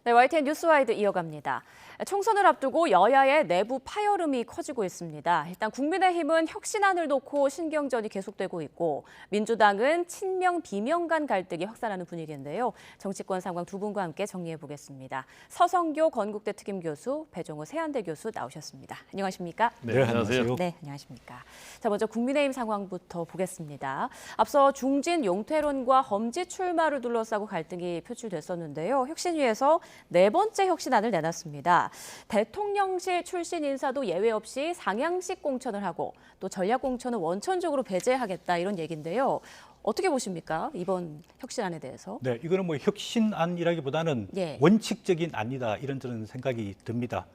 네, YTN 뉴스와이드 이어갑니다. 총선을 앞두고 여야의 내부 파열음이 커지고 있습니다. 일단 국민의힘은 혁신안을 놓고 신경전이 계속되고 있고 민주당은 친명 비명 간 갈등이 확산하는 분위기인데요. 정치권 상황 두 분과 함께 정리해 보겠습니다. 서성교 건국대 특임 교수, 배종호 세한대 교수 나오셨습니다. 안녕하십니까? 네, 안녕하세요. 네, 안녕하십니까? 자, 먼저 국민의힘 상황부터 보겠습니다. 앞서 중진 용태론과 험지 출마를 둘러싸고 갈등이 표출됐었는데요. 혁신위에서 네 번째 혁신안을 내놨습니다. 대통령실 출신 인사도 예외 없이 상향식 공천을 하고 또 전략 공천은 원천적으로 배제하겠다 이런 얘기인데요. 어떻게 보십니까? 이번 혁신안에 대해서? 네, 이거는 뭐 혁신안이라기보다는 예. 원칙적인 안이다 이런 저는 생각이 듭니다.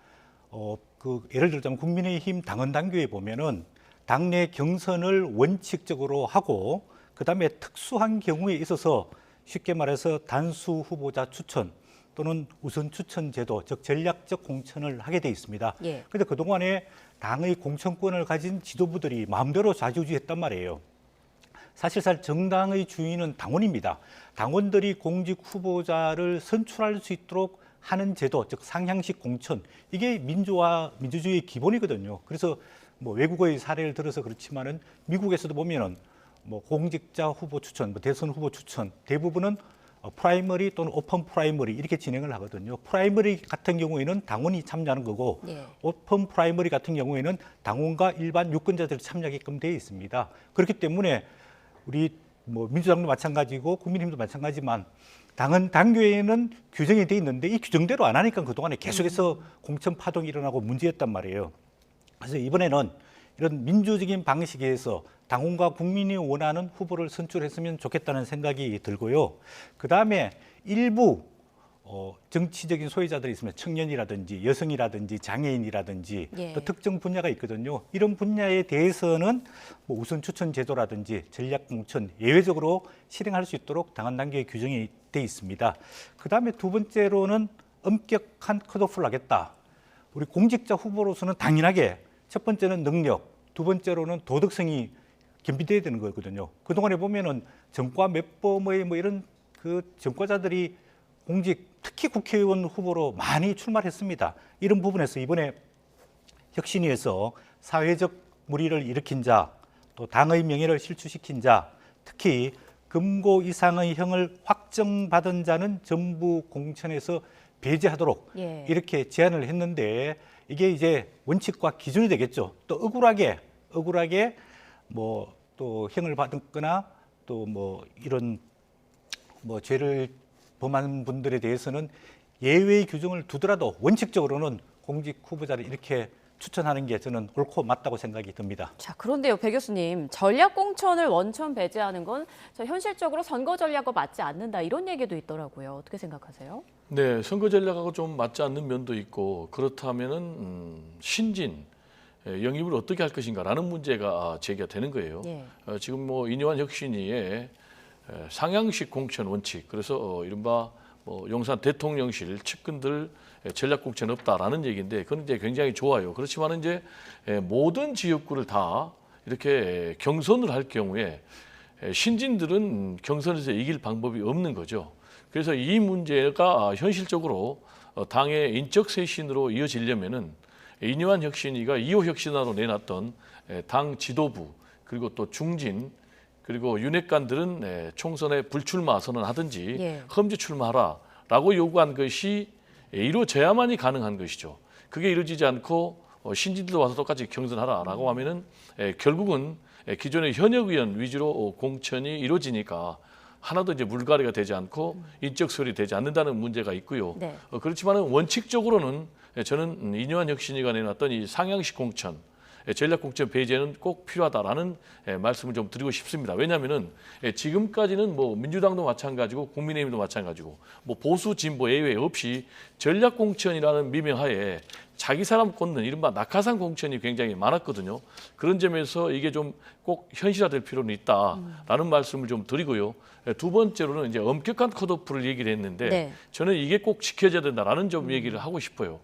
예를 들자면 국민의힘 당헌 당규에 보면은 당내 경선을 원칙적으로 하고 그다음에 특수한 경우에 있어서 쉽게 말해서 단수 후보자 추천 또는 우선 추천 제도, 즉 전략적 공천을 하게 돼 있습니다. 예. 그런데 그동안에 당의 공천권을 가진 지도부들이 마음대로 좌지우지했단 말이에요. 사실상 정당의 주인은 당원입니다. 당원들이 공직 후보자를 선출할 수 있도록 하는 제도, 즉 상향식 공천, 이게 민주주의의 기본이거든요. 그래서 뭐 외국의 사례를 들어서 그렇지만은 미국에서도 보면은 뭐 공직자 후보 추천, 뭐 대선 후보 추천 대부분은 프라이머리 또는 오픈 프라이머리 이렇게 진행을 하거든요. 프라이머리 같은 경우에는 당원이 참여하는 거고 예. 오픈 프라이머리 같은 경우에는 당원과 일반 유권자들이 참여하게끔 되어 있습니다. 그렇기 때문에 우리 뭐 민주당도 마찬가지고 국민의힘도 마찬가지지만 당헌 당규에는 규정이 돼 있는데 이 규정대로 안 하니까 그동안에 계속해서 공천 파동이 일어나고 문제였단 말이에요. 그래서 이번에는 이런 민주적인 방식에서 당원과 국민이 원하는 후보를 선출했으면 좋겠다는 생각이 들고요. 그다음에 일부 정치적인 소외자들이 있으면 청년이라든지 여성이라든지 장애인이라든지 예. 또 특정 분야가 있거든요. 이런 분야에 대해서는 뭐 우선 추천 제도라든지 전략 공천 예외적으로 실행할 수 있도록 당헌 단계의 규정이 돼 있습니다. 그다음에 두 번째로는 엄격한 컷오프를 하겠다. 우리 공직자 후보로서는 당연하게 첫 번째는 능력, 두 번째로는 도덕성이 겸비돼야 되는 거거든요. 그동안에 보면은 전과 몇 범의 뭐 이런 그 전과자들이 공직, 특히 국회의원 후보로 많이 출마를 했습니다. 이런 부분에서 이번에 혁신위에서 사회적 물의를 일으킨 자, 또 당의 명예를 실추시킨 자, 특히 금고 이상의 형을 확정받은 자는 전부 공천에서 배제하도록 예. 이렇게 제안을 했는데 이게 이제 원칙과 기준이 되겠죠. 또 억울하게 뭐 또 형을 받거나 또 뭐 이런 뭐 죄를 범한 분들에 대해서는 예외의 규정을 두더라도 원칙적으로는 공직 후보자를 이렇게 추천하는 게 저는 옳고 맞다고 생각이 듭니다. 자, 그런데요, 배 교수님, 전략 공천을 원천 배제하는 건 현실적으로 선거 전략과 맞지 않는다 이런 얘기도 있더라고요. 어떻게 생각하세요? 네, 선거 전략하고 좀 맞지 않는 면도 있고 그렇다면은 신진 영입을 어떻게 할 것인가라는 문제가 제기가 되는 거예요. 예. 지금 뭐 이뇨한 혁신위의 상향식 공천 원칙, 그래서 이른바 뭐 용산 대통령실 측근들 전략 공천 없다라는 얘기인데 그건 이제 굉장히 좋아요. 그렇지만 이제 모든 지역구를 다 이렇게 경선을 할 경우에 신진들은 경선에서 이길 방법이 없는 거죠. 그래서 이 문제가 현실적으로 당의 인적 쇄신으로 이어지려면은 이뇨한 혁신위가 2호 혁신안으로 내놨던 당 지도부 그리고 또 중진 그리고 윤핵관들은 총선에 불출마 선언하든지 예. 험지 출마하라라고 요구한 것이 이루어져야만이 가능한 것이죠. 그게 이루어지지 않고 신진들도 와서 똑같이 경선하라라고 하면은 결국은 기존의 현역 의원 위주로 공천이 이루어지니까 하나도 이제 물갈이가 되지 않고 인적 소홀이 되지 않는다는 문제가 있고요. 네. 그렇지만 원칙적으로는 저는 이뇨한 혁신위가 내놨던 이 상향식 공천, 전략 공천 배제는 꼭 필요하다라는 말씀을 좀 드리고 싶습니다. 왜냐하면은 지금까지는 뭐 민주당도 마찬가지고 국민의힘도 마찬가지고 뭐 보수 진보 예외 없이 전략 공천이라는 미명하에 자기 사람 꽂는 이른바 낙하산 공천이 굉장히 많았거든요. 그런 점에서 이게 좀 꼭 현실화될 필요는 있다라는 말씀을 좀 드리고요. 두 번째로는 이제 엄격한 컷오프를 얘기를 했는데 네. 저는 이게 꼭 지켜져야 된다라는 점 얘기를 하고 싶어요.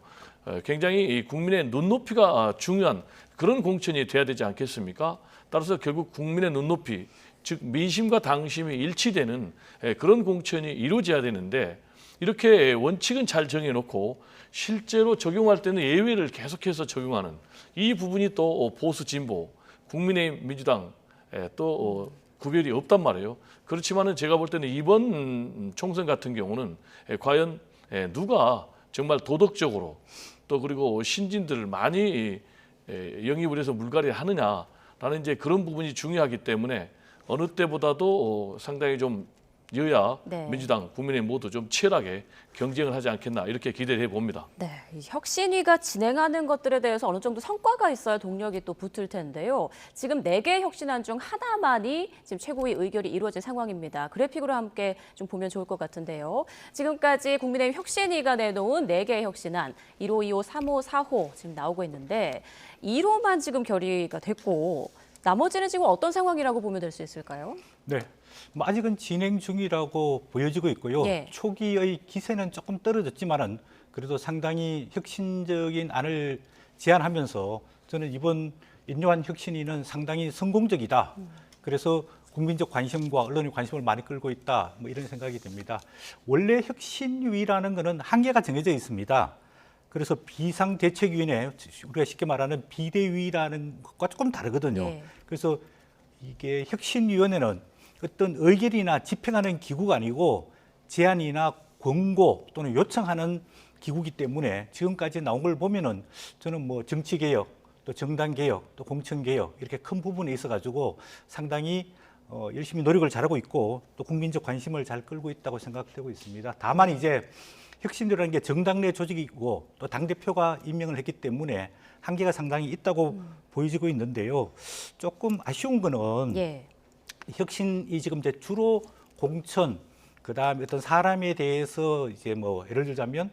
굉장히 국민의 눈높이가 중요한 그런 공천이 돼야 되지 않겠습니까? 따라서 결국 국민의 눈높이, 즉 민심과 당심이 일치되는 그런 공천이 이루어져야 되는데 이렇게 원칙은 잘 정해놓고 실제로 적용할 때는 예외를 계속해서 적용하는 이 부분이 또 보수 진보, 국민의힘, 민주당 또 구별이 없단 말이에요. 그렇지만은 제가 볼 때는 이번 총선 같은 경우는 과연 누가 정말 도덕적으로 또 그리고 신진들을 많이 영입을 해서 물갈이를 하느냐라는 이제 그런 부분이 중요하기 때문에 어느 때보다도 상당히 좀 여야, 네. 민주당, 국민의힘 모두 좀 치열하게 경쟁을 하지 않겠나 이렇게 기대를 해봅니다. 네, 이 혁신위가 진행하는 것들에 대해서 어느 정도 성과가 있어야 동력이 또 붙을 텐데요. 지금 4개 혁신안 중 하나만이 지금 최고위 의결이 이루어진 상황입니다. 그래픽으로 함께 좀 보면 좋을 것 같은데요. 지금까지 국민의힘 혁신위가 내놓은 4개의 혁신안 1호, 2호, 3호, 4호 지금 나오고 있는데 1호만 지금 결의가 됐고 나머지는 지금 어떤 상황이라고 보면 될 수 있을까요? 네. 뭐 아직은 진행 중이라고 보여지고 있고요. 예. 초기의 기세는 조금 떨어졌지만은 그래도 상당히 혁신적인 안을 제안하면서 저는 이번 인요한 혁신위는 상당히 성공적이다. 그래서 국민적 관심과 언론의 관심을 많이 끌고 있다. 뭐 이런 생각이 듭니다. 원래 혁신위라는 것은 한계가 정해져 있습니다. 그래서 비상대책위원회, 우리가 쉽게 말하는 비대위라는 것과 조금 다르거든요. 예. 그래서 이게 혁신위원회는 어떤 의결이나 집행하는 기구가 아니고 제안이나 권고 또는 요청하는 기구이기 때문에 지금까지 나온 걸 보면은 저는 뭐 정치개혁, 또 정당개혁, 또 공천개혁 이렇게 큰 부분에 있어가지고 상당히 열심히 노력을 잘하고 있고 또 국민적 관심을 잘 끌고 있다고 생각되고 있습니다. 다만 이제 혁신위라는 게 정당 내 조직이고 또 당대표가 임명을 했기 때문에 한계가 상당히 있다고 보여지고 있는데요. 조금 아쉬운 거는 예. 혁신이 지금 이제 주로 공천, 그다음에 어떤 사람에 대해서 이제 뭐 예를 들자면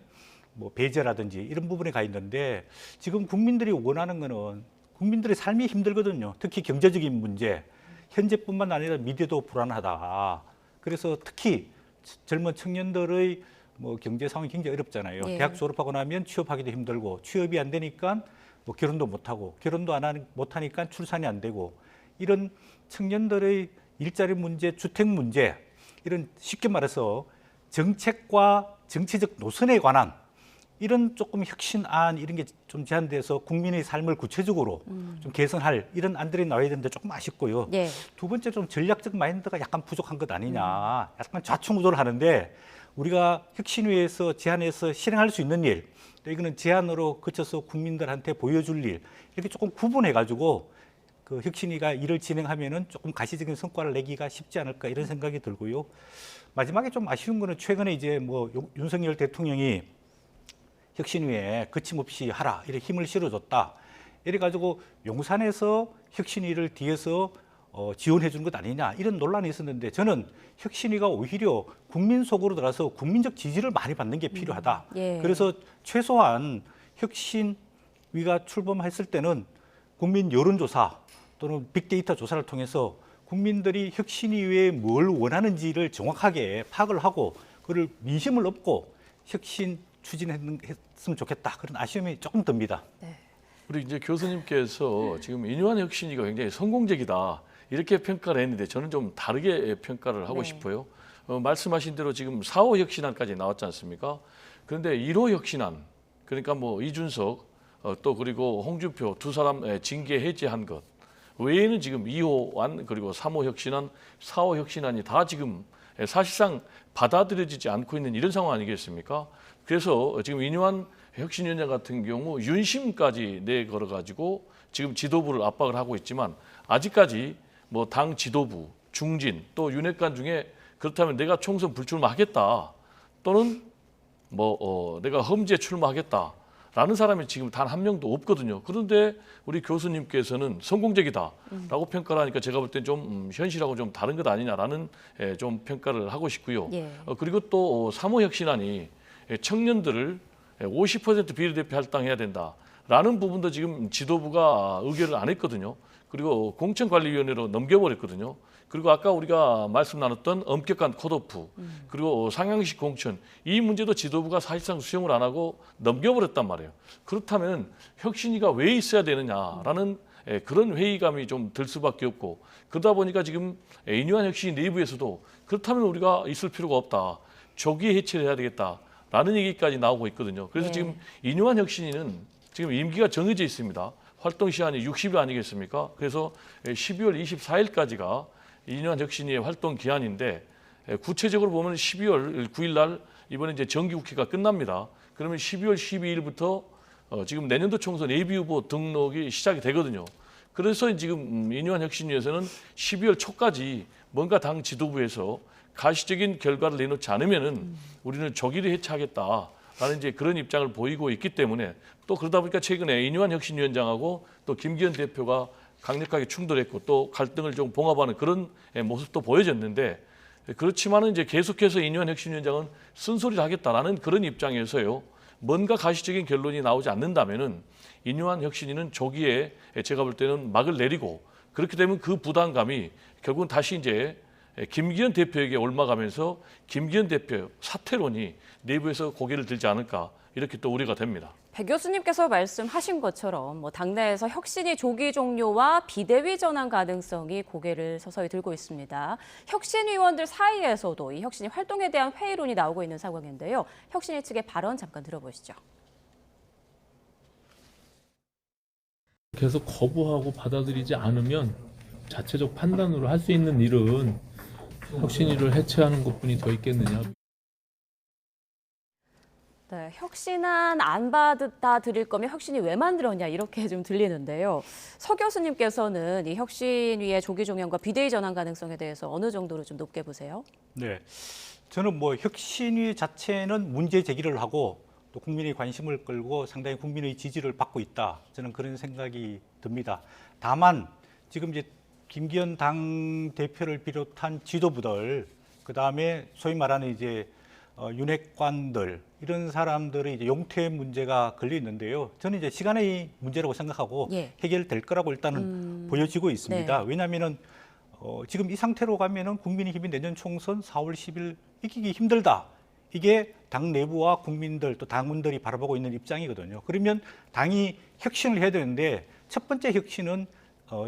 뭐 배제라든지 이런 부분에 가 있는데 지금 국민들이 원하는 거는 국민들의 삶이 힘들거든요. 특히 경제적인 문제, 현재뿐만 아니라 미래도 불안하다. 그래서 특히 젊은 청년들의 뭐 경제 상황이 굉장히 어렵잖아요. 예. 대학 졸업하고 나면 취업하기도 힘들고 취업이 안 되니까 뭐 결혼도 못 하고 결혼도 못 하니까 출산이 안 되고 이런 청년들의 일자리 문제, 주택 문제 이런 쉽게 말해서 정책과 정치적 노선에 관한 이런 조금 혁신안 이런 게 좀 제안돼서 국민의 삶을 구체적으로 좀 개선할 이런 안들이 나와야 되는데 조금 아쉽고요. 예. 두 번째 좀 전략적 마인드가 약간 부족한 것 아니냐. 약간 좌충우돌 하는데 우리가 혁신위에서 제안해서 실행할 수 있는 일, 또 이거는 제안으로 그쳐서 국민들한테 보여줄 일 이렇게 조금 구분해가지고 그 혁신위가 일을 진행하면은 조금 가시적인 성과를 내기가 쉽지 않을까 이런 생각이 들고요. 마지막에 좀 아쉬운 거는 최근에 이제 뭐 윤석열 대통령이 혁신위에 거침없이 하라 이렇게 힘을 실어줬다. 이래가지고 용산에서 혁신위를 뒤에서 지원해 주는 것 아니냐 이런 논란이 있었는데 저는 혁신위가 오히려 국민 속으로 들어가서 국민적 지지를 많이 받는 게 필요하다. 예. 그래서 최소한 혁신위가 출범했을 때는 국민 여론조사 또는 빅데이터 조사를 통해서 국민들이 혁신위에 뭘 원하는지를 정확하게 파악을 하고 그를 민심을 얻고 혁신 추진했으면 좋겠다. 그런 아쉬움이 조금 듭니다. 우리 이제 교수님께서 지금 인요한 혁신위가 굉장히 성공적이다 이렇게 평가를 했는데 저는 좀 다르게 평가를 하고 네. 싶어요. 말씀하신 대로 지금 4호 혁신안까지 나왔지 않습니까? 그런데 1호 혁신안 그러니까 뭐 이준석 또 그리고 홍준표 두 사람 징계 해제한 것 외에는 지금 2호안 그리고 3호 혁신안, 4호 혁신안이 다 지금 사실상 받아들여지지 않고 있는 이런 상황 아니겠습니까? 그래서 지금 인요한 혁신위원장 같은 경우 윤심까지 내걸어 가지고 지금 지도부를 압박을 하고 있지만 아직까지 뭐 당 지도부, 중진 또 윤핵관 중에 그렇다면 내가 총선 불출마하겠다 또는 뭐 내가 험지에 출마하겠다라는 사람이 지금 단 한 명도 없거든요. 그런데 우리 교수님께서는 성공적이다라고 평가를 하니까 제가 볼 때 좀 현실하고 좀 다른 것 아니냐라는 좀 평가를 하고 싶고요. 예. 그리고 또 3호 혁신안이 청년들을 50% 비례대표 할당해야 된다라는 부분도 지금 지도부가 의결을 안 했거든요. 그리고 공천관리위원회로 넘겨버렸거든요. 그리고 아까 우리가 말씀 나눴던 엄격한 컷오프 그리고 상향식 공천 이 문제도 지도부가 사실상 수용을 안 하고 넘겨버렸단 말이에요. 그렇다면 혁신위가 왜 있어야 되느냐라는 그런 회의감이 좀 들 수밖에 없고 그러다 보니까 지금 인요한 혁신위 내부에서도 그렇다면 우리가 있을 필요가 없다. 조기에 해체를 해야 되겠다라는 얘기까지 나오고 있거든요. 그래서 네. 지금 이뇨한 혁신위는 지금 임기가 정해져 있습니다. 활동 시한이 60일 아니겠습니까? 그래서 12월 24일까지가 이뇨한 혁신위의 활동 기한인데 구체적으로 보면 12월 9일 날 이번에 이제 정기국회가 끝납니다. 그러면 12월 12일부터 지금 내년도 총선 예비후보 등록이 시작이 되거든요. 그래서 지금 이뇨한 혁신위에서는 12월 초까지 뭔가 당 지도부에서 가시적인 결과를 내놓지 않으면은 우리는 조기를 해체하겠다라는 이제 그런 입장을 보이고 있기 때문에 또 그러다 보니까 최근에 이뇨한 혁신위원장하고 또 김기현 대표가 강력하게 충돌했고 또 갈등을 좀 봉합하는 그런 모습도 보여졌는데 그렇지만은 이제 계속해서 이뇨한 혁신위원장은 쓴소리를 하겠다라는 그런 입장에서요. 뭔가 가시적인 결론이 나오지 않는다면은 이뇨한 혁신위는 조기에 제가 볼 때는 막을 내리고 그렇게 되면 그 부담감이 결국은 다시 이제 김기현 대표에게 옮아가면서 김기현 대표 사퇴론이 내부에서 고개를 들지 않을까 이렇게 또 우려가 됩니다. 배 교수님께서 말씀하신 것처럼 당내에서 혁신이 조기 종료와 비대위 전환 가능성이 고개를 서서히 들고 있습니다. 혁신위원들 사이에서도 이 혁신이 활동에 대한 회의론이 나오고 있는 상황인데요. 혁신위 측의 발언 잠깐 들어보시죠. 계속 거부하고 받아들이지 않으면 자체적 판단으로 할 수 있는 일은 혁신위를 해체하는 것뿐이 더 있겠느냐. 네, 혁신안 안 받아들일 거면 혁신이 왜 만들었냐 이렇게 좀 들리는데요. 서 교수님께서는 이 혁신위의 조기 종영과 비대위 전환 가능성에 대해서 어느 정도로 좀 높게 보세요? 네, 저는 뭐 혁신위 자체는 문제 제기를 하고 또 국민의 관심을 끌고 상당히 국민의 지지를 받고 있다. 저는 그런 생각이 듭니다. 다만 지금 이제 김기현 당 대표를 비롯한 지도부들, 그 다음에 소위 말하는 이제 윤핵관들 이런 사람들의 이제 용퇴 문제가 걸려 있는데요. 저는 이제 시간의 문제라고 생각하고 예. 해결될 거라고 일단은 보여지고 있습니다. 네. 왜냐하면은 지금 이 상태로 가면은 국민의힘이 내년 총선 4월 10일 이기기 힘들다. 이게 당 내부와 국민들 또 당원들이 바라보고 있는 입장이거든요. 그러면 당이 혁신을 해야 되는데 첫 번째 혁신은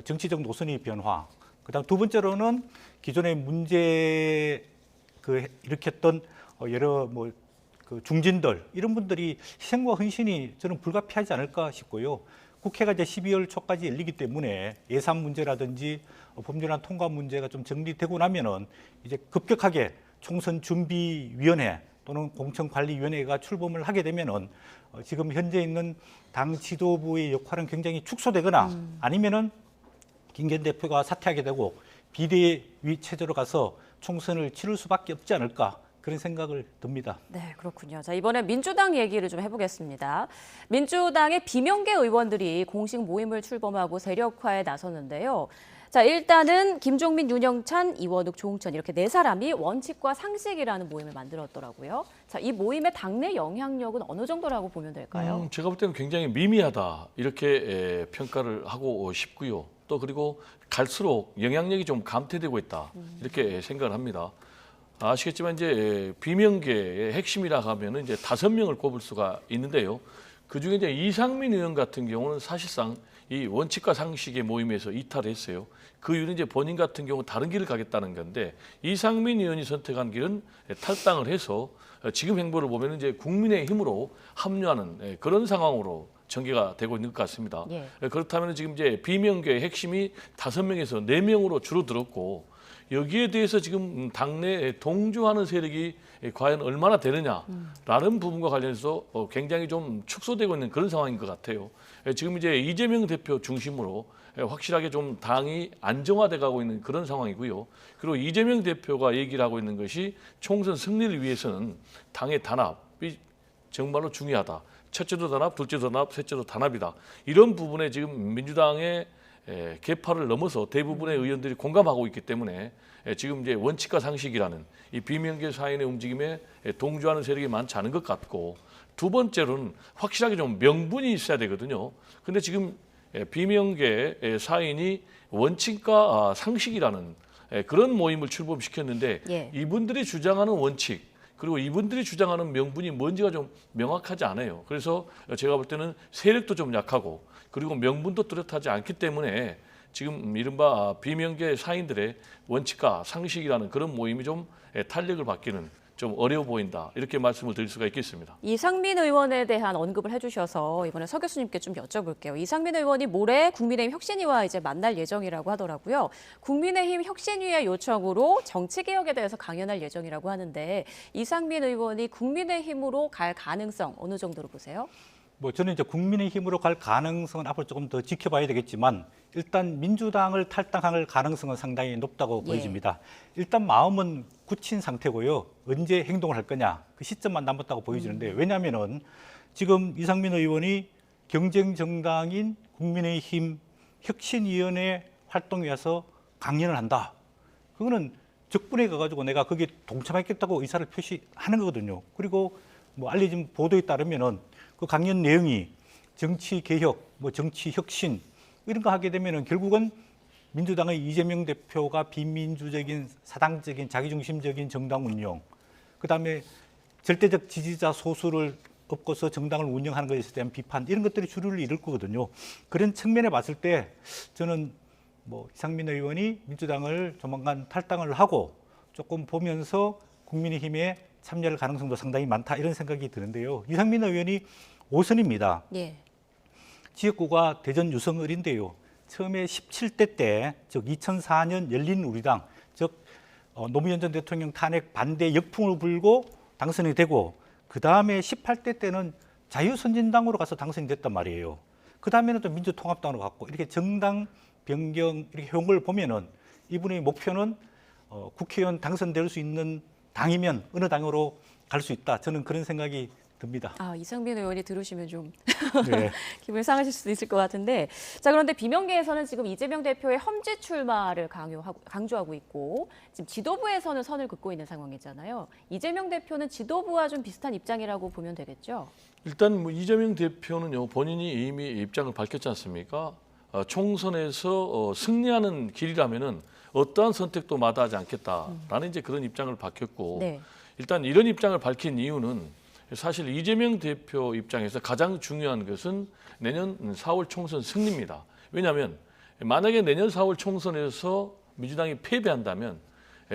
정치적 노선의 변화. 그다음 두 번째로는 기존의 문제 일으켰던 여러 그 중진들 이런 분들이 희생과 헌신이 저는 불가피하지 않을까 싶고요. 국회가 이제 12월 초까지 열리기 때문에 예산 문제라든지 법률안 통과 문제가 좀 정리되고 나면은 이제 급격하게 총선 준비위원회 또는 공천관리위원회가 출범을 하게 되면은 지금 현재 있는 당 지도부의 역할은 굉장히 축소되거나 아니면은 김기현 대표가 사퇴하게 되고 비대위 체제로 가서 총선을 치를 수밖에 없지 않을까. 그런 생각을 듭니다. 네, 그렇군요. 자, 이번엔 민주당 얘기를 좀 해보겠습니다. 민주당의 비명계 의원들이 공식 모임을 출범하고 세력화에 나섰는데요. 자, 일단은 김종민, 윤영찬, 이원욱, 조홍천 이렇게 네 사람이 원칙과 상식이라는 모임을 만들었더라고요. 자, 이 모임의 당내 영향력은 어느 정도라고 보면 될까요? 제가 볼 때는 굉장히 미미하다 이렇게 평가를 하고 싶고요. 또 그리고 갈수록 영향력이 좀 감퇴되고 있다 이렇게 생각을 합니다. 아시겠지만 이제 비명계의 핵심이라 하면은 이제 5명을 꼽을 수가 있는데요. 그 중에 이제 이상민 의원 같은 경우는 사실상 이 원칙과 상식의 모임에서 이탈했어요. 그 이유는 이제 본인 같은 경우 다른 길을 가겠다는 건데 이상민 의원이 선택한 길은 탈당을 해서 지금 행보를 보면 이제 국민의힘으로 합류하는 그런 상황으로 전개가 되고 있는 것 같습니다. 예. 그렇다면 지금 이제 비명계의 핵심이 5명에서 4명으로 줄어들었고 여기에 대해서 지금 당내에 동조하는 세력이 과연 얼마나 되느냐라는 부분과 관련해서 굉장히 좀 축소되고 있는 그런 상황인 것 같아요. 지금 이제 이재명 대표 중심으로 확실하게 좀 당이 안정화돼 가고 있는 그런 상황이고요. 그리고 이재명 대표가 얘기를 하고 있는 것이 총선 승리를 위해서는 당의 단합이 정말로 중요하다. 첫째도 단합, 둘째도 단합, 셋째도 단합이다. 이런 부분에 지금 민주당의 계파를 넘어서 대부분의 의원들이 공감하고 있기 때문에 지금 이제 원칙과 상식이라는 이 비명계 사인의 움직임에 동조하는 세력이 많지 않은 것 같고 두 번째로는 확실하게 좀 명분이 있어야 되거든요. 근데 지금 비명계 사인이 원칙과 상식이라는 그런 모임을 출범시켰는데 예. 이분들이 주장하는 원칙 그리고 이분들이 주장하는 명분이 뭔지가 좀 명확하지 않아요. 그래서 제가 볼 때는 세력도 좀 약하고 그리고 명분도 뚜렷하지 않기 때문에 지금 이른바 비명계 사인들의 원칙과 상식이라는 그런 모임이 좀 탄력을 받기는 좀 어려워 보인다. 이렇게 말씀을 드릴 수가 있겠습니다. 이상민 의원에 대한 언급을 해주셔서 이번에 서 교수님께 좀 여쭤볼게요. 이상민 의원이 모레 국민의힘 혁신위와 이제 만날 예정이라고 하더라고요. 국민의힘 혁신위의 요청으로 정치개혁에 대해서 강연할 예정이라고 하는데 이상민 의원이 국민의힘으로 갈 가능성 어느 정도로 보세요? 뭐 저는 이제 국민의힘으로 갈 가능성은 앞으로 조금 더 지켜봐야 되겠지만 일단 민주당을 탈당할 가능성은 상당히 높다고 예. 보여집니다. 일단 마음은 굳힌 상태고요. 언제 행동을 할 거냐 그 시점만 남았다고 보여지는데 왜냐하면은 지금 이상민 의원이 경쟁 정당인 국민의힘 혁신위원회 활동위에서 강연을 한다. 그거는 적분에 가가지고 내가 거기에 동참하겠다고 의사를 표시하는 거거든요. 그리고 뭐 알려진 보도에 따르면은 그 강연 내용이 정치 개혁, 뭐 정치 혁신 이런 거 하게 되면은 결국은 민주당의 이재명 대표가 비민주적인 사당적인 자기중심적인 정당 운영, 그다음에 절대적 지지자 소수를 업고서 정당을 운영하는 것에 대한 비판 이런 것들이 주류를 이룰 거거든요. 그런 측면에 봤을 때 저는 뭐 이상민 의원이 민주당을 조만간 탈당을 하고 조금 보면서 국민의힘에 참여할 가능성도 상당히 많다 이런 생각이 드는데요. 이상민 의원이 5선입니다. 예. 지역구가 대전 유성을인데요. 처음에 17대 때, 즉 2004년 열린우리당, 즉 노무현 전 대통령 탄핵 반대 역풍을 불고 당선이 되고 그 다음에 18대 때는 자유선진당으로 가서 당선이 됐단 말이에요. 그 다음에는 또 민주통합당으로 갔고 이렇게 정당 변경 이렇게 효용을 보면은 이분의 목표는 국회의원 당선될 수 있는 당이면 어느 당으로 갈 수 있다. 저는 그런 생각이 듭니다. 아, 이상민 의원이 들으시면 좀 네. 기분이 상하실 수도 있을 것 같은데 자 그런데 비명계에서는 지금 이재명 대표의 험지 출마를 강조하고 있고 지금 지도부에서는 선을 긋고 있는 상황이잖아요. 이재명 대표는 지도부와 좀 비슷한 입장이라고 보면 되겠죠? 일단 뭐 이재명 대표는요 본인이 이미 입장을 밝혔지 않습니까? 총선에서 승리하는 길이라면은 어떠한 선택도 마다하지 않겠다라는 이제 그런 입장을 밝혔고 네. 일단 이런 입장을 밝힌 이유는 사실 이재명 대표 입장에서 가장 중요한 것은 내년 4월 총선 승리입니다. 왜냐하면 만약에 내년 4월 총선에서 민주당이 패배한다면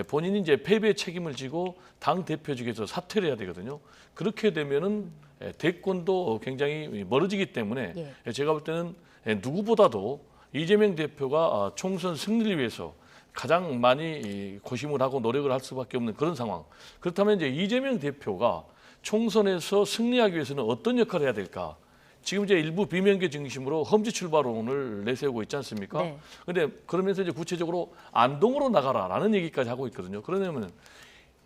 본인이 이제 패배의 책임을 지고 당 대표직에서 사퇴를 해야 되거든요. 그렇게 되면은 대권도 굉장히 멀어지기 때문에 제가 볼 때는 누구보다도 이재명 대표가 총선 승리를 위해서 가장 많이 고심을 하고 노력을 할 수밖에 없는 그런 상황. 그렇다면 이제 이재명 대표가 총선에서 승리하기 위해서는 어떤 역할을 해야 될까? 지금 이제 일부 비명계 중심으로 험지 출발론을 내세우고 있지 않습니까? 네. 근데 그러면서 이제 구체적으로 안동으로 나가라라는 얘기까지 하고 있거든요. 그러냐면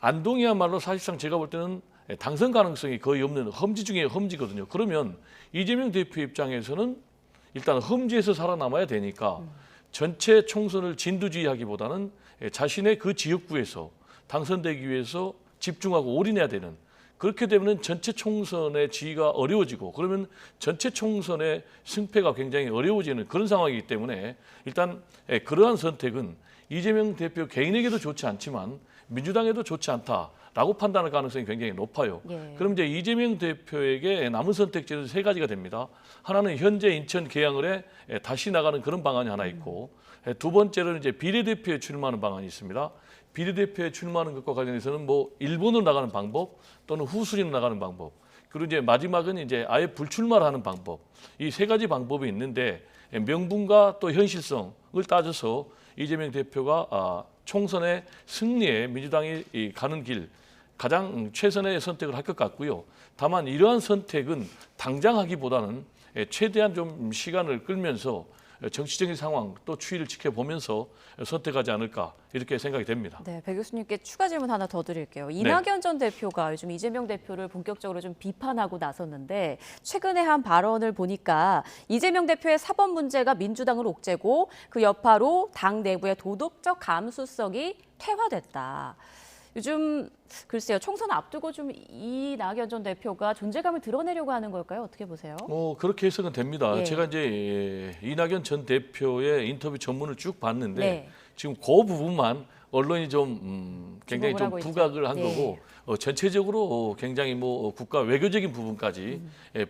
안동이야말로 사실상 제가 볼 때는 당선 가능성이 거의 없는 험지 중에 험지거든요. 그러면 이재명 대표 입장에서는 일단 험지에서 살아남아야 되니까 전체 총선을 진두지휘하기보다는 자신의 그 지역구에서 당선되기 위해서 집중하고 올인해야 되는 그렇게 되면 전체 총선의 지휘가 어려워지고 그러면 전체 총선의 승패가 굉장히 어려워지는 그런 상황이기 때문에 일단 그러한 선택은 이재명 대표 개인에게도 좋지 않지만 민주당에도 좋지 않다라고 판단할 가능성이 굉장히 높아요. 예. 그럼 이제 이재명 대표에게 남은 선택지는 세 가지가 됩니다. 하나는 현재 인천 계양을에 다시 나가는 그런 방안이 하나 있고 두 번째로는 이제 비례대표에 출마하는 방안이 있습니다. 비례대표에 출마하는 것과 관련해서는 뭐 일본으로 나가는 방법 또는 후순위로 나가는 방법 그리고 이제 마지막은 이제 아예 불출마를 하는 방법 이 세 가지 방법이 있는데 명분과 또 현실성을 따져서 이재명 대표가 총선의 승리에 민주당이 가는 길 가장 최선의 선택을 할 것 같고요. 다만 이러한 선택은 당장 하기보다는 최대한 좀 시간을 끌면서 정치적인 상황 또 추이를 지켜보면서 선택하지 않을까 이렇게 생각이 됩니다. 네, 배 교수님께 추가 질문 하나 더 드릴게요. 이낙연 전 대표가 요즘 이재명 대표를 본격적으로 좀 비판하고 나섰는데 최근에 한 발언을 보니까 이재명 대표의 사법 문제가 민주당을 옥죄고 그 여파로 당 내부의 도덕적 감수성이 퇴화됐다. 요즘 글쎄요 총선 앞두고 좀 이낙연 전 대표가 존재감을 드러내려고 하는 걸까요? 어떻게 보세요? 그렇게 해석은 됩니다. 예. 제가 이제 이낙연 전 대표의 인터뷰 전문을 쭉 봤는데 네. 지금 그 부분만 언론이 좀 굉장히 주목을 좀 하고 있죠. 부각을 한 네. 거고 전체적으로 굉장히 뭐 국가 외교적인 부분까지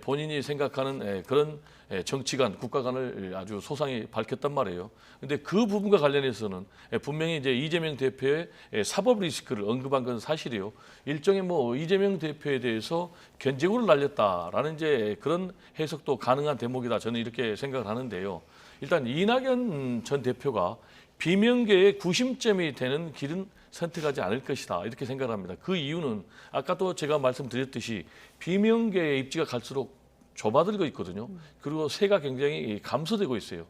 본인이 생각하는 그런 정치관, 국가관을 아주 소상히 밝혔단 말이에요. 근데 그 부분과 관련해서는 분명히 이제 이재명 대표의 사법 리스크를 언급한 건 사실이에요. 일종의 뭐 이재명 대표에 대해서 견제구를 날렸다라는 이제 그런 해석도 가능한 대목이다. 저는 이렇게 생각을 하는데요. 일단 이낙연 전 대표가 비명계의 구심점이 되는 길은 선택하지 않을 것이다 이렇게 생각을 합니다. 그 이유는 아까도 제가 말씀드렸듯이 비명계의 입지가 갈수록 좁아들고 있거든요. 그리고 세가 굉장히 감소되고 있어요.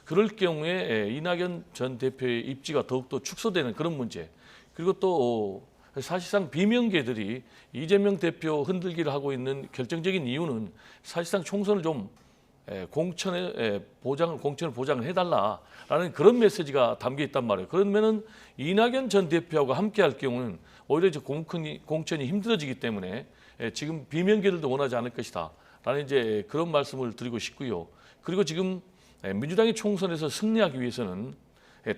그럴 경우에 이낙연 전 대표의 입지가 더욱더 축소되는 그런 문제. 그리고 또 사실상 비명계들이 이재명 대표 흔들기를 하고 있는 결정적인 이유는 사실상 총선을 좀 공천을 보장을 해달라라는 그런 메시지가 담겨 있단 말이에요. 그러면은 이낙연 전 대표하고 함께할 경우는 오히려 이제 공천이 힘들어지기 때문에 지금 비명계들도 원하지 않을 것이다라는 이제 그런 말씀을 드리고 싶고요. 그리고 지금 민주당이 총선에서 승리하기 위해서는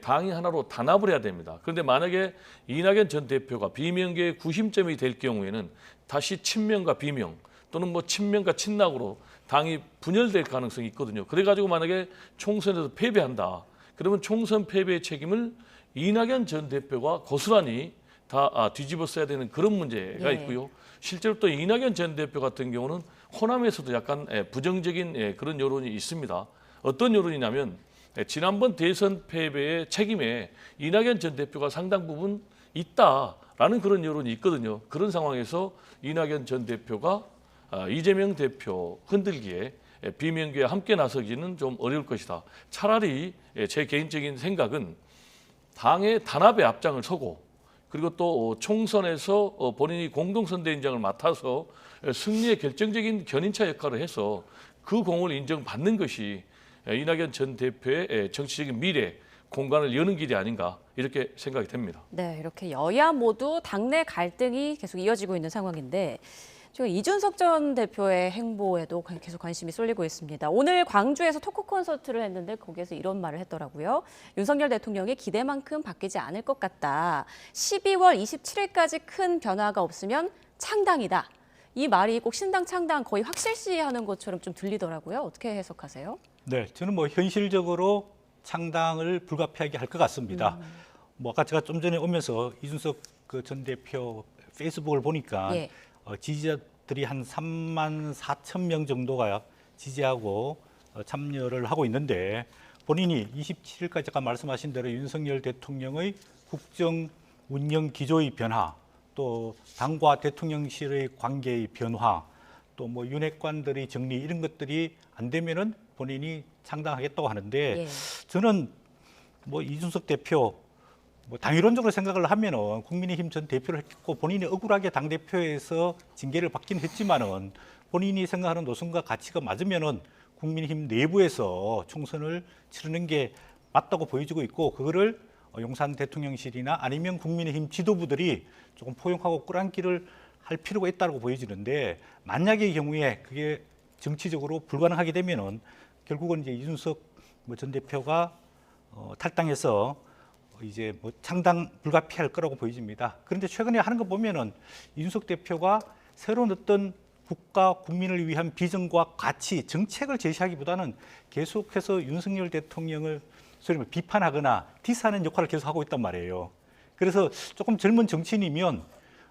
당이 하나로 단합을 해야 됩니다. 그런데 만약에 이낙연 전 대표가 비명계의 구심점이 될 경우에는 다시 친명과 비명 또는 뭐 친명과 친낙으로 당이 분열될 가능성이 있거든요. 그래가지고 만약에 총선에서 패배한다. 그러면 총선 패배의 책임을 이낙연 전 대표가 고스란히 다 뒤집어 써야 되는 그런 문제가 있고요. 실제로 또 이낙연 전 대표 같은 경우는 호남에서도 약간 부정적인 그런 여론이 있습니다. 어떤 여론이냐면 지난번 대선 패배의 책임에 이낙연 전 대표가 상당 부분 있다라는 그런 여론이 있거든요. 그런 상황에서 이낙연 전 대표가 이재명 대표 흔들기에 비명계에 함께 나서기는 좀 어려울 것이다. 차라리 제 개인적인 생각은 당의 단합의 앞장을 서고 그리고 또 총선에서 본인이 공동선대위원장을 맡아서 승리의 결정적인 견인차 역할을 해서 그 공을 인정받는 것이 이낙연 전 대표의 정치적인 미래 공간을 여는 길이 아닌가 이렇게 생각이 됩니다. 네, 이렇게 여야 모두 당내 갈등이 계속 이어지고 있는 상황인데 지금 이준석 전 대표의 행보에도 계속 관심이 쏠리고 있습니다. 오늘 광주에서 토크 콘서트를 했는데 거기에서 이런 말을 했더라고요. 윤석열 대통령이 기대만큼 바뀌지 않을 것 같다. 12월 27일까지 큰 변화가 없으면 창당이다. 이 말이 꼭 신당 창당 거의 확실시하는 것처럼 좀 들리더라고요. 어떻게 해석하세요? 네, 저는 뭐 현실적으로 창당을 불가피하게 할 것 같습니다. 뭐 아까 제가 좀 전에 오면서 이준석 그 전 대표 페이스북을 보니까 예. 지지자들이 한 3만 4천 명 정도가 지지하고 참여를 하고 있는데 본인이 27일까지 아까 말씀하신 대로 윤석열 대통령의 국정 운영 기조의 변화, 또 당과 대통령실의 관계의 변화, 또 뭐 윤핵관들의 정리 이런 것들이 안 되면은 본인이 창당하겠다고 하는데 예. 저는 뭐 이준석 대표 뭐 당이론적으로 생각을 하면은 국민의힘 전 대표를 했고 본인이 억울하게 당 대표에서 징계를 받긴 했지만은 본인이 생각하는 노선과 가치가 맞으면은 국민의힘 내부에서 총선을 치르는 게 맞다고 보여지고 있고 그거를 용산 대통령실이나 아니면 국민의힘 지도부들이 조금 포용하고 끌어안기를 할 필요가 있다고 보여지는데 만약의 경우에 그게 정치적으로 불가능하게 되면은 결국은 이제 이준석 전 대표가 탈당해서 이제 뭐 창당 불가피할 거라고 보여집니다. 그런데 최근에 하는 거 보면은 이준석 대표가 새로운 어떤 국가 국민을 위한 비전과 가치, 정책을 제시하기보다는 계속해서 윤석열 대통령을 소위 말해 비판하거나 디스하는 역할을 계속하고 있단 말이에요. 그래서 조금 젊은 정치인이면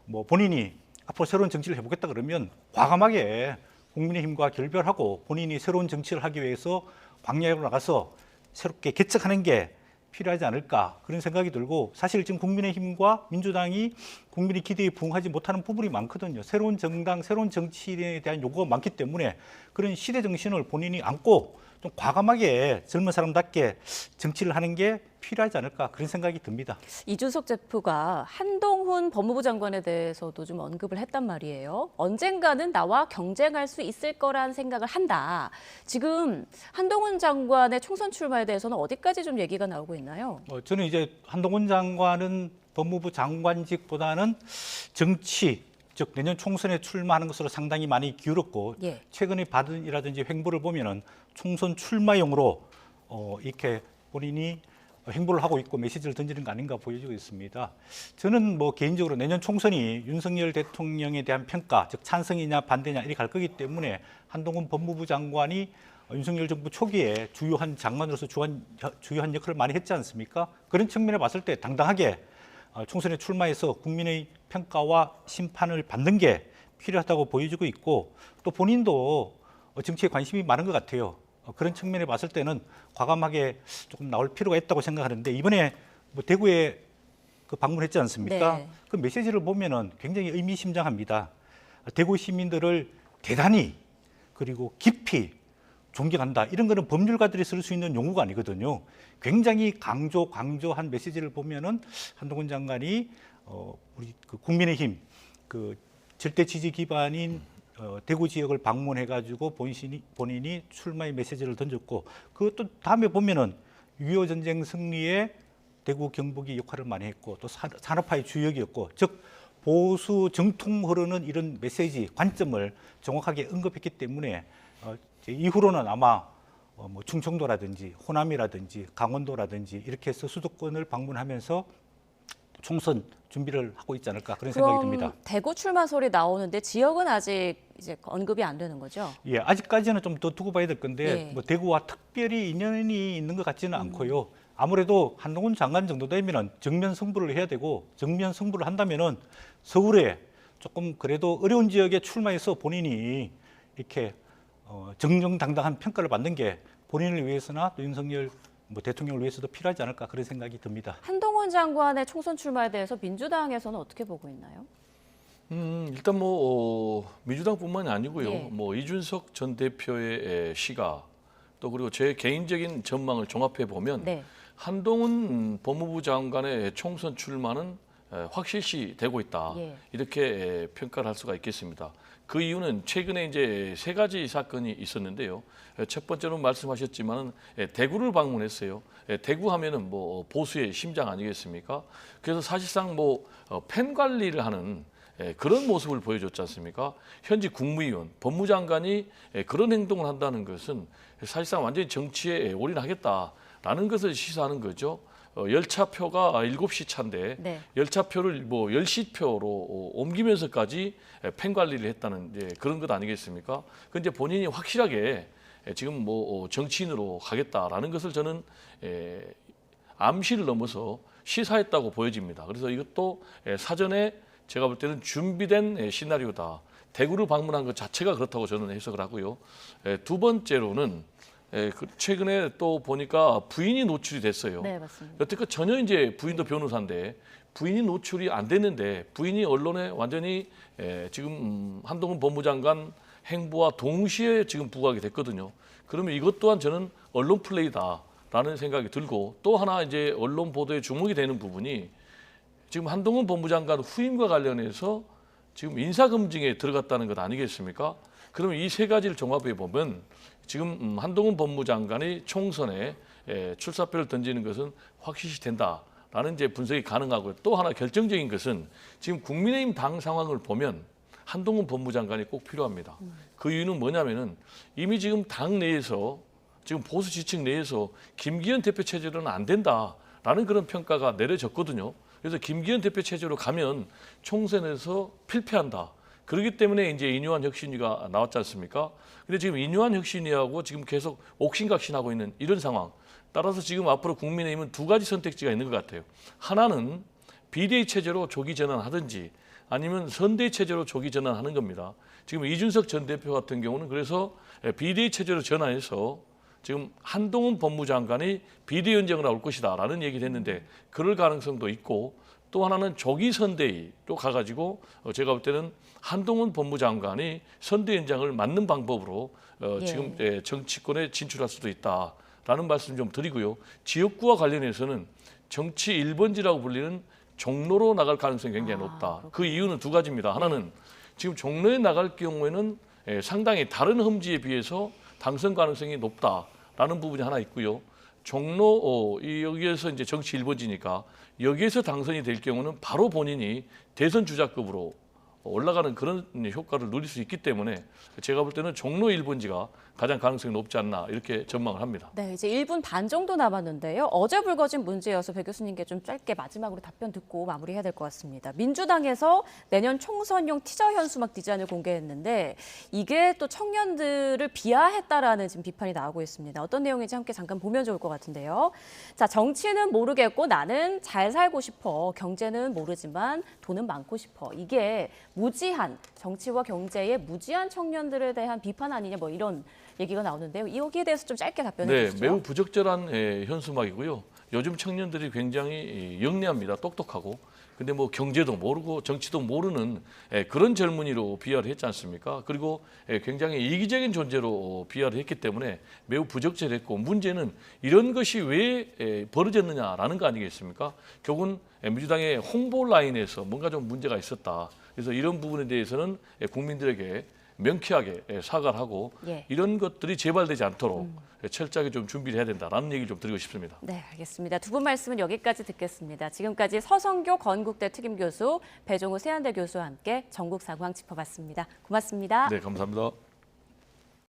뭐 본인이 앞으로 새로운 정치를 해보겠다 그러면 과감하게 국민의힘과 결별하고 본인이 새로운 정치를 하기 위해서 광야로 나가서 새롭게 개척하는 게 필요하지 않을까 그런 생각이 들고 사실 지금 국민의힘과 민주당이 국민의 기대에 부응하지 못하는 부분이 많거든요. 새로운 정당, 새로운 정치인에 대한 요구가 많기 때문에 그런 시대 정신을 본인이 안고 좀 과감하게 젊은 사람답게 정치를 하는 게 필요하지 않을까 그런 생각이 듭니다. 이준석 대표가 한동훈 법무부 장관에 대해서도 좀 언급을 했단 말이에요. 언젠가는 나와 경쟁할 수 있을 거란 생각을 한다. 지금 한동훈 장관의 총선 출마에 대해서는 어디까지 좀 얘기가 나오고 있나요? 저는 이제 한동훈 장관은 법무부 장관직보다는 정치, 즉 내년 총선에 출마하는 것으로 상당히 많이 기울었고 예. 최근에 받은 이라든지 횡보를 보면은 총선 출마용으로 이렇게 본인이 행보를 하고 있고 메시지를 던지는 거 아닌가 보여지고 있습니다. 저는 뭐 개인적으로 내년 총선이 윤석열 대통령에 대한 평가, 즉 찬성이냐 반대냐 이렇게 갈 거기 때문에 한동훈 법무부 장관이 윤석열 정부 초기에 주요한 장관으로서 주요한 역할을 많이 했지 않습니까? 그런 측면에 봤을 때 당당하게 총선에 출마해서 국민의 평가와 심판을 받는 게 필요하다고 보여지고 있고, 또 본인도 정치에 관심이 많은 것 같아요. 그런 측면에 봤을 때는 과감하게 조금 나올 필요가 있다고 생각하는데, 이번에 뭐 대구에 그 방문했지 않습니까? 네. 그 메시지를 보면은 굉장히 의미심장합니다. 대구 시민들을 대단히 그리고 깊이 존경한다. 이런 거는 법률가들이 쓸 수 있는 용어가 아니거든요. 굉장히 강조한 메시지를 보면은 한동훈 장관이 우리 그 국민의힘 그 절대 지지 기반인 대구 지역을 방문해가지고 본인이 출마의 메시지를 던졌고, 그것도 다음에 보면은 6.25 전쟁 승리에 대구 경북이 역할을 많이 했고, 또 산업화의 주역이었고, 즉 보수 정통 흐르는 이런 메시지 관점을 정확하게 언급했기 때문에 이후로는 아마 뭐 충청도라든지 호남이라든지 강원도라든지 이렇게 해서 수도권을 방문하면서 총선 준비를 하고 있지 않을까 그런 생각이 듭니다. 대구 출마 소리 나오는데 지역은 아직 이제 언급이 안 되는 거죠? 예, 아직까지는 좀 더 두고 봐야 될 건데 예. 뭐 대구와 특별히 인연이 있는 것 같지는 않고요. 아무래도 한동훈 장관 정도 되면은 정면 승부를 해야 되고, 정면 승부를 한다면은 서울에 조금 그래도 어려운 지역에 출마해서 본인이 이렇게 정정당당한 평가를 받는 게 본인을 위해서나 또 윤석열 뭐 대통령을 위해서도 필요하지 않을까 그런 생각이 듭니다. 한동훈 장관의 총선 출마에 대해서 민주당에서는 어떻게 보고 있나요? 일단 뭐 민주당뿐만이 아니고요. 예. 뭐 이준석 전 대표의 시각, 또 그리고 제 개인적인 전망을 종합해 보면 네. 한동훈 법무부 장관의 총선 출마는 확실시 되고 있다. 예. 이렇게 평가를 할 수가 있겠습니다. 그 이유는 최근에 이제 세 가지 사건이 있었는데요. 첫 번째로 말씀하셨지만은 대구를 방문했어요. 대구 하면은 뭐 보수의 심장 아니겠습니까? 그래서 사실상 뭐 팬 관리를 하는 그런 모습을 보여줬지 않습니까? 현직 국무위원, 법무장관이 그런 행동을 한다는 것은 사실상 완전히 정치에 올인하겠다라는 것을 시사하는 거죠. 열차표가 7시 차인데 네. 열차표를 뭐 10시표로 옮기면서까지 팬 관리를 했다는 이제 그런 것 아니겠습니까? 근데 본인이 확실하게 지금 뭐 정치인으로 가겠다라는 것을 저는 암시를 넘어서 시사했다고 보여집니다. 그래서 이것도 사전에 제가 볼 때는 준비된 시나리오다. 대구를 방문한 것 자체가 그렇다고 저는 해석을 하고요. 두 번째로는 최근에 또 보니까 부인이 노출이 됐어요. 네, 맞습니다. 여태껏 전혀 이제 부인도 변호사인데 부인이 노출이 안 됐는데 부인이 언론에 완전히 지금 한동훈 법무장관 행보와 동시에 지금 부각이 됐거든요. 그러면 이것 또한 저는 언론 플레이다라는 생각이 들고, 또 하나 이제 언론 보도에 주목이 되는 부분이 지금 한동훈 법무장관 후임과 관련해서 지금 인사검증에 들어갔다는 것 아니겠습니까? 그러면 이 세 가지를 종합해 보면 지금 한동훈 법무장관이 총선에 출사표를 던지는 것은 확실시 된다라는 이제 분석이 가능하고요. 또 하나 결정적인 것은 지금 국민의힘 당 상황을 보면 한동훈 법무장관이 꼭 필요합니다. 그 이유는 뭐냐면은 이미 지금 당 내에서 지금 보수 지층 내에서 김기현 대표 체제로는 안 된다라는 그런 평가가 내려졌거든요. 그래서 김기현 대표 체제로 가면 총선에서 필패한다. 그렇기 때문에 이제 인유한 혁신위가 나왔지 않습니까? 근데 지금 인유한 혁신위하고 지금 계속 옥신각신하고 있는 이런 상황. 따라서 지금 앞으로 국민의힘은 두 가지 선택지가 있는 것 같아요. 하나는 비대위 체제로 조기 전환하든지 아니면 선대위 체제로 조기 전환하는 겁니다. 지금 이준석 전 대표 같은 경우는 그래서 비대위 체제로 전환해서 지금 한동훈 법무장관이 비대위원장을 나올 것이다라는 얘기를 했는데 그럴 가능성도 있고, 또 하나는 조기 선대위로 가가지고 제가 볼 때는 한동훈 법무장관이 선대위원장을 맡는 방법으로 지금 정치권에 진출할 수도 있다라는 말씀 좀 드리고요. 지역구와 관련해서는 정치 1번지라고 불리는 종로로 나갈 가능성이 굉장히 높다. 그 이유는 두 가지입니다. 하나는 지금 종로에 나갈 경우에는 상당히 다른 험지에 비해서 당선 가능성이 높다라는 부분이 하나 있고요. 종로 여기에서 이제 정치 1번지니까 여기에서 당선이 될 경우는 바로 본인이 대선 주자급으로 올라가는 그런 효과를 누릴 수 있기 때문에 제가 볼 때는 종로 1번지가 가장 가능성이 높지 않나 이렇게 전망을 합니다. 네, 이제 1분 반 정도 남았는데요. 어제 불거진 문제여서 배 교수님께 좀 짧게 마지막으로 답변 듣고 마무리해야 될 것 같습니다. 민주당에서 내년 총선용 티저 현수막 디자인을 공개했는데 이게 또 청년들을 비하했다라는 지금 비판이 나오고 있습니다. 어떤 내용인지 함께 잠깐 보면 좋을 것 같은데요. 자, 정치는 모르겠고 나는 잘 살고 싶어. 경제는 모르지만 돈은 많고 싶어. 이게 무지한 정치와 경제에 무지한 청년들에 대한 비판 아니냐 뭐 이런 얘기가 나오는데요. 여기에 대해서 좀 짧게 답변해 네, 주시죠. 매우 부적절한 현수막이고요. 요즘 청년들이 굉장히 영리합니다. 똑똑하고. 근데 뭐 경제도 모르고 정치도 모르는 그런 젊은이로 비하를 했지 않습니까? 그리고 굉장히 이기적인 존재로 비하를 했기 때문에 매우 부적절했고 문제는 이런 것이 왜 벌어졌느냐라는 거 아니겠습니까? 결국은 민주당의 홍보 라인에서 뭔가 좀 문제가 있었다. 그래서 이런 부분에 대해서는 국민들에게 명쾌하게 사과를 하고 예. 이런 것들이 재발되지 않도록 철저하게 좀 준비를 해야 된다라는 얘기를 좀 드리고 싶습니다. 네, 알겠습니다. 두 분 말씀은 여기까지 듣겠습니다. 지금까지 서성교 건국대 특임교수, 배종우 세안대 교수와 함께 전국 상황 짚어봤습니다. 고맙습니다. 네, 감사합니다.